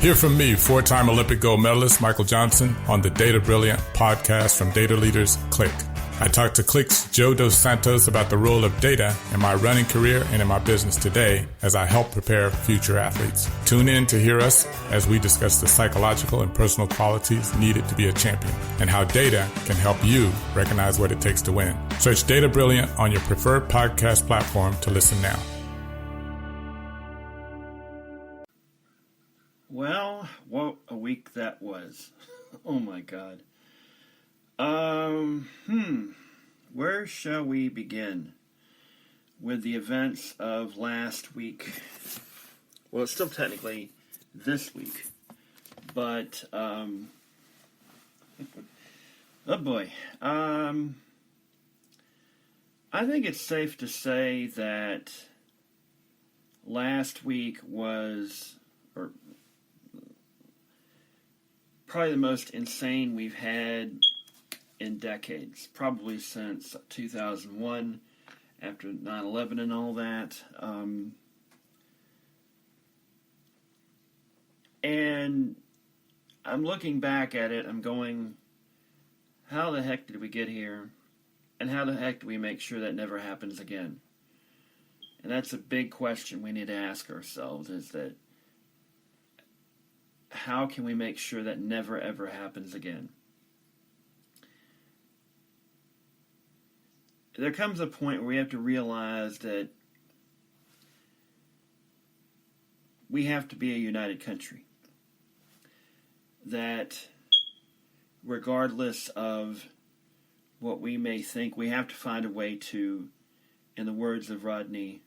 Hear from me, four-time Olympic gold medalist Michael Johnson, on the Data Brilliant podcast from data leaders Click. I talked to Click's Joe Dos Santos about the role of data in my running career and in my business today as I help prepare future athletes. Tune in to hear us as we discuss the psychological and personal qualities needed to be a champion and how data can help you recognize what it takes to win. Search Data Brilliant on your preferred podcast platform to listen now. Well, what a week that was. Oh my God. Where shall we begin with the events of last week? Well, it's still technically this week, but, oh boy. I think it's safe to say that last week was, or probably the most insane we've had in decades, probably since 2001, after 9/11 and all that. And I'm looking back at it, I'm going, how the heck did we get here? And how the heck do we make sure that never happens again? And that's a big question we need to ask ourselves, is that how can we make sure that never ever happens again? There comes a point where we have to realize that we have to be a united country. That regardless of what we may think, we have to find a way to, in the words of Rodney,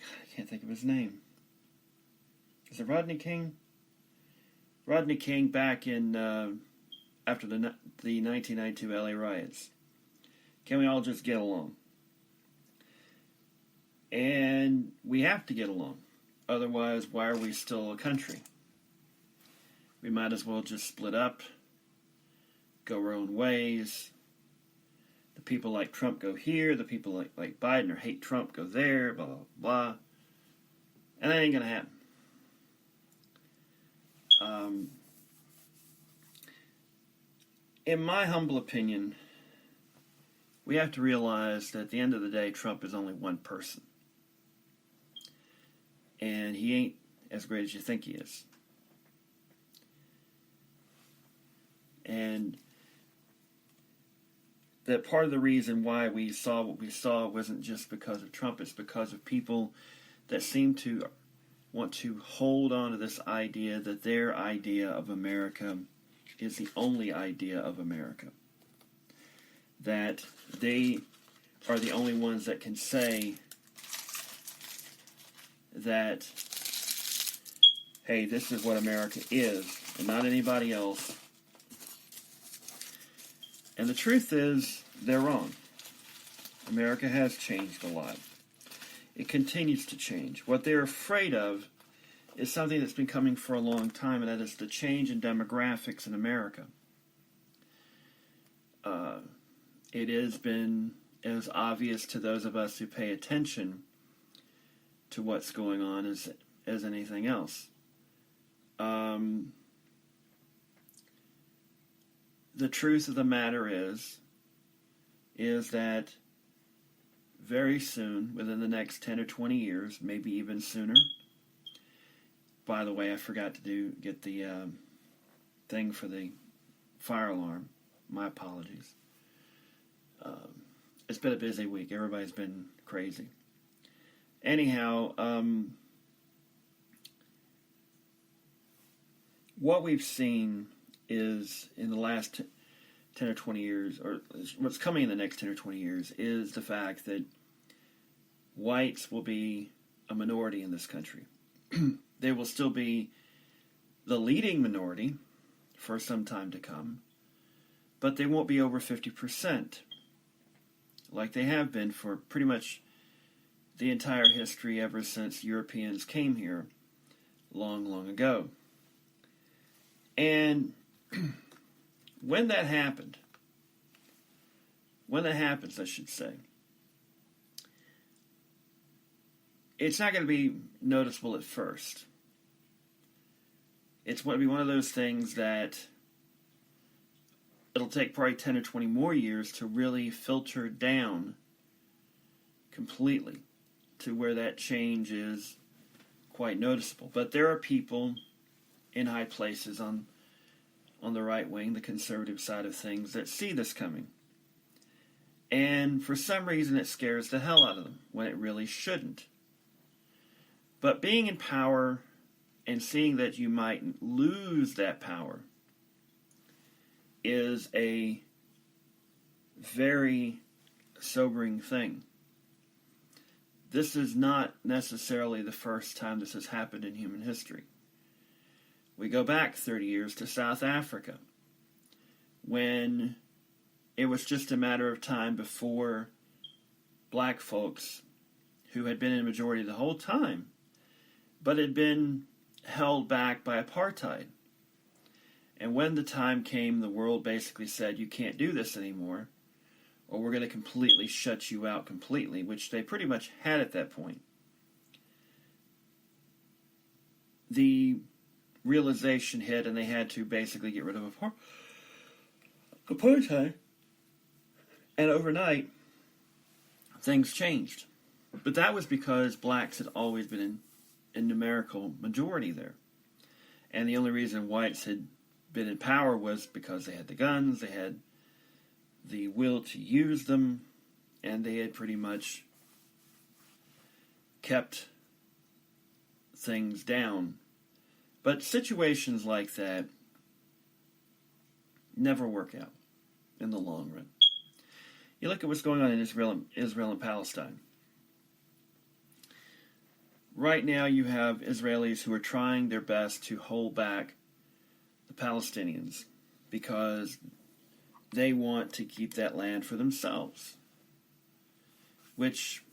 I can't think of his name. Is it Rodney King? Rodney King back in, after the 1992 LA riots. Can we all just get along? And we have to get along. Otherwise, why are we still a country? We might as well just split up, go our own ways. The people like Trump go here, the people like Biden or hate Trump go there, blah, blah, blah. And that ain't going to happen. In my humble opinion, we have to realize that at the end of the day, Trump is only one person. And he ain't as great as you think he is. And that part of the reason why we saw what we saw wasn't just because of Trump, it's because of people that seem to want to hold on to this idea that their idea of America is the only idea of America. That they are the only ones that can say that, hey, this is what America is, and not anybody else. And the truth is, they're wrong. America has changed a lot. It continues to change. What they're afraid of is something that's been coming for a long time, and that is the change in demographics in America. It has been as obvious to those of us who pay attention to what's going on as anything else. The truth of the matter is that very soon, within the next 10 or 20 years, maybe even sooner. By the way, I forgot to get the thing for the fire alarm. My apologies. It's been a busy week. Everybody's been crazy. Anyhow, what we've seen is in the last 10 or 20 years, or what's coming in the next 10 or 20 years, is the fact that whites will be a minority in this country. They will still be the leading minority for some time to come, but they won't be over 50%, like they have been for pretty much the entire history ever since Europeans came here long, long ago. And when that happens, I should say, it's not going to be noticeable at first. it's going to be one of those things that it'll take probably 10 or 20 more years to really filter down completely to where that change is quite noticeable. But there are people in high places on the right wing, the conservative side of things, that see this coming. And for some reason it scares the hell out of them when it really shouldn't. But being in power and seeing that you might lose that power is a very sobering thing. This is not necessarily the first time this has happened in human history. We go back 30 years to South Africa, when it was just a matter of time before black folks, who had been in a majority the whole time, but had been held back by apartheid. And when the time came, the world basically said, you can't do this anymore, or we're going to completely shut you out completely, which they pretty much had at that point. The realization hit, and they had to basically get rid of apartheid. And overnight, things changed. But that was because blacks had always been in numerical majority there. And the only reason whites had been in power was because they had the guns, they had the will to use them, and they had pretty much kept things down. But situations like that never work out in the long run. You look at what's going on in Israel and Palestine. Right now you have Israelis who are trying their best to hold back the Palestinians because they want to keep that land for themselves, which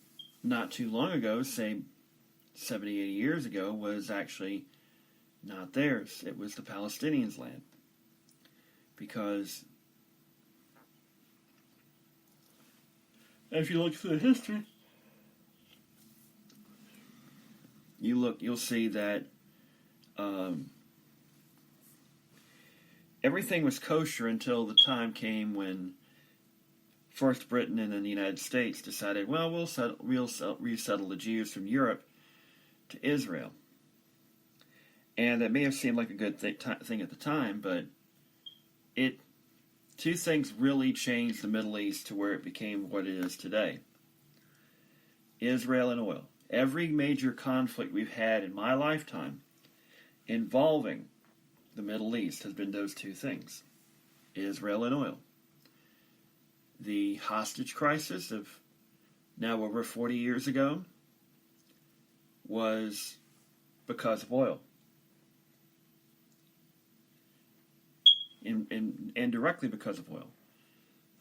not too long ago, say 70, 80 years ago, was actually not theirs. It was the Palestinians' land. Because if you look through the history, you'll see that everything was kosher until the time came when first Britain and then the United States decided, well, we'll resettle the Jews from Europe to Israel. And that may have seemed like a good thing at the time, but two things really changed the Middle East to where it became what it is today. Israel and oil. Every major conflict we've had in my lifetime involving the Middle East has been those two things. Israel and oil. The hostage crisis of now over 40 years ago was because of oil. And directly because of oil.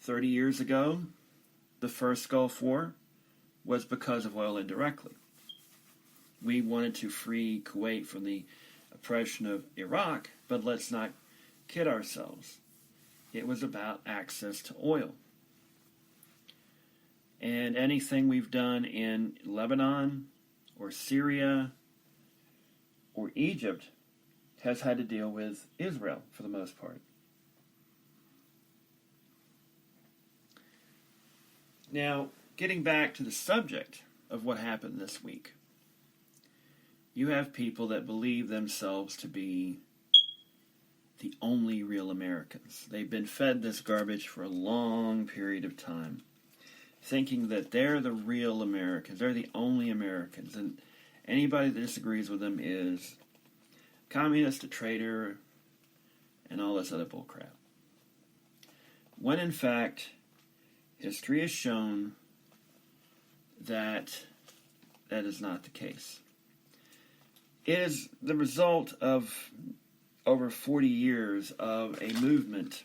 30 years ago, the first Gulf War was because of oil indirectly. We wanted to free Kuwait from the oppression of Iraq, but let's not kid ourselves. It was about access to oil. And anything we've done in Lebanon or Syria or Egypt has had to deal with Israel for the most part. Now, getting back to the subject of what happened this week, you have people that believe themselves to be the only real Americans. They've been fed this garbage for a long period of time, thinking that they're the real Americans, they're the only Americans, and anybody that disagrees with them is communist, a traitor, and all this other bullcrap. When in fact, history has shown that that is not the case. It is the result of over 40 years of a movement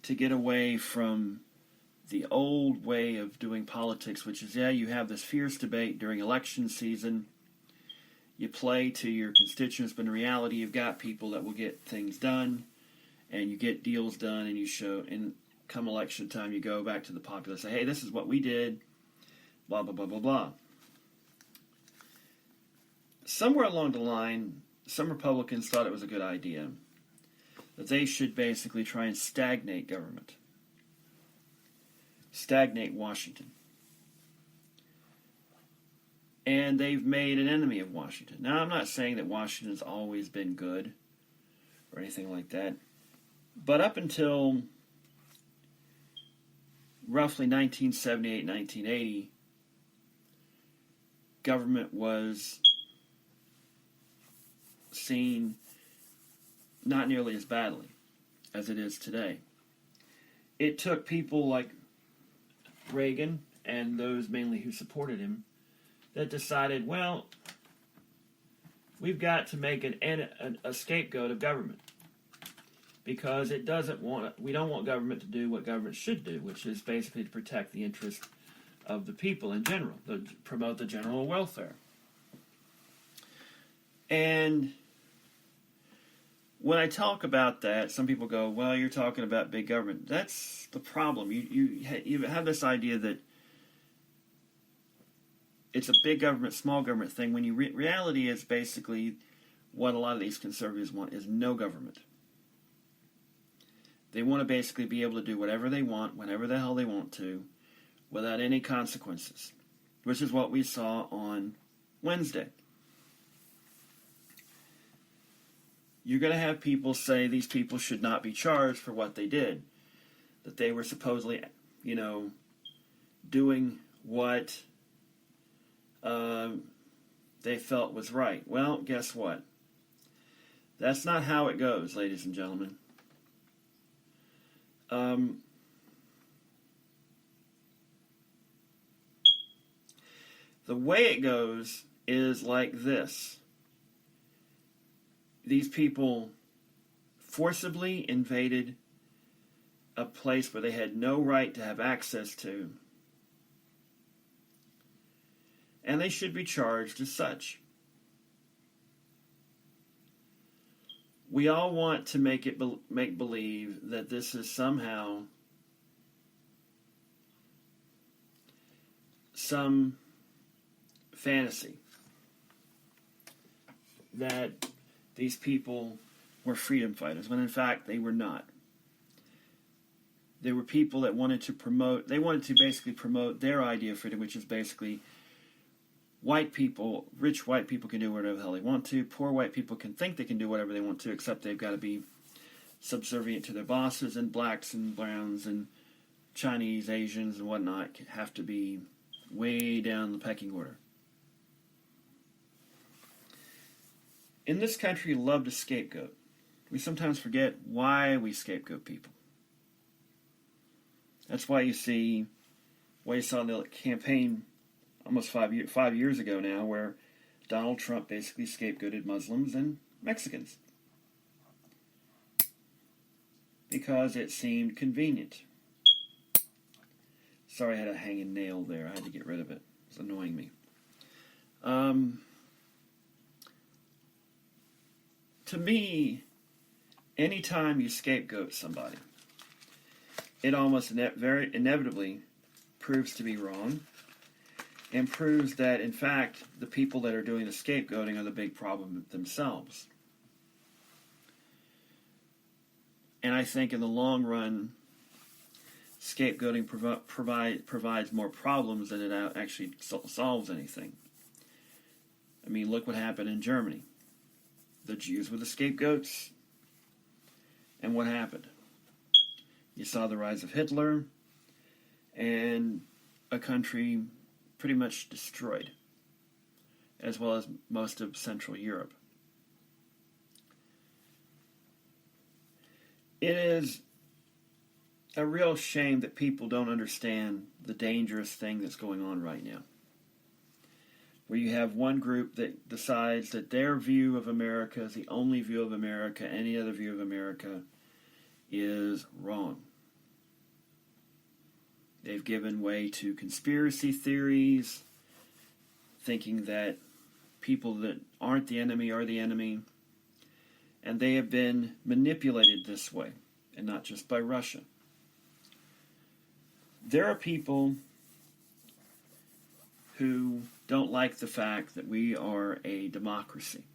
to get away from the old way of doing politics, which is, you have this fierce debate during election season. You play to your constituents, but in reality, you've got people that will get things done, and you get deals done, and you show, and come election time, you go back to the populace, say, hey, this is what we did, blah, blah, blah, blah, blah. Somewhere along the line, some Republicans thought it was a good idea that they should basically try and stagnate government, stagnate Washington. And they've made an enemy of Washington. Now, I'm not saying that Washington's always been good or anything like that, but up until roughly 1978, 1980, government was seen not nearly as badly as it is today. It took people like Reagan and those mainly who supported him that decided, well, we've got to make a scapegoat of government because we don't want government to do what government should do, which is basically to protect the interests of the people in general, to promote the general welfare. And when I talk about that, some people go, well, you're talking about big government. That's the problem. You have this idea that it's a big government, small government thing, when reality is basically what a lot of these conservatives want is no government. They want to basically be able to do whatever they want, whenever the hell they want to, without any consequences, which is what we saw on Wednesday. You're going to have people say these people should not be charged for what they did, that they were supposedly, doing what they felt was right. Well, guess what? That's not how it goes, ladies and gentlemen. The way it goes is like this. These people forcibly invaded a place where they had no right to have access to, and they should be charged as such. We all want to make believe that this is somehow some fantasy, that these people were freedom fighters, when in fact they were not. They were people that wanted to basically promote their idea of freedom, which is basically rich white people can do whatever the hell they want to. Poor white people can think they can do whatever they want to, except they've got to be subservient to their bosses, and blacks and browns and Chinese, Asians, and whatnot have to be way down the pecking order. In this country, we love to scapegoat. We sometimes forget why we scapegoat people. That's why you saw the campaign almost 5 years ago now, where Donald Trump basically scapegoated Muslims and Mexicans because it seemed convenient. Sorry, I had a hanging nail there. I had to get rid of it. It's annoying me. To me, anytime you scapegoat somebody, it almost very inevitably proves to be wrong, and proves that, in fact, the people that are doing the scapegoating are the big problem themselves. And I think in the long run, scapegoating provides more problems than it actually solves anything. I mean, look what happened in Germany. The Jews were the scapegoats, and what happened? You saw the rise of Hitler, and a country pretty much destroyed, as well as most of Central Europe. It is a real shame that people don't understand the dangerous thing that's going on right now, where you have one group that decides that their view of America is the only view of America, any other view of America is wrong. They've given way to conspiracy theories, thinking that people that aren't the enemy are the enemy, and they have been manipulated this way, and not just by Russia. There are people who don't like the fact that we are a democracy.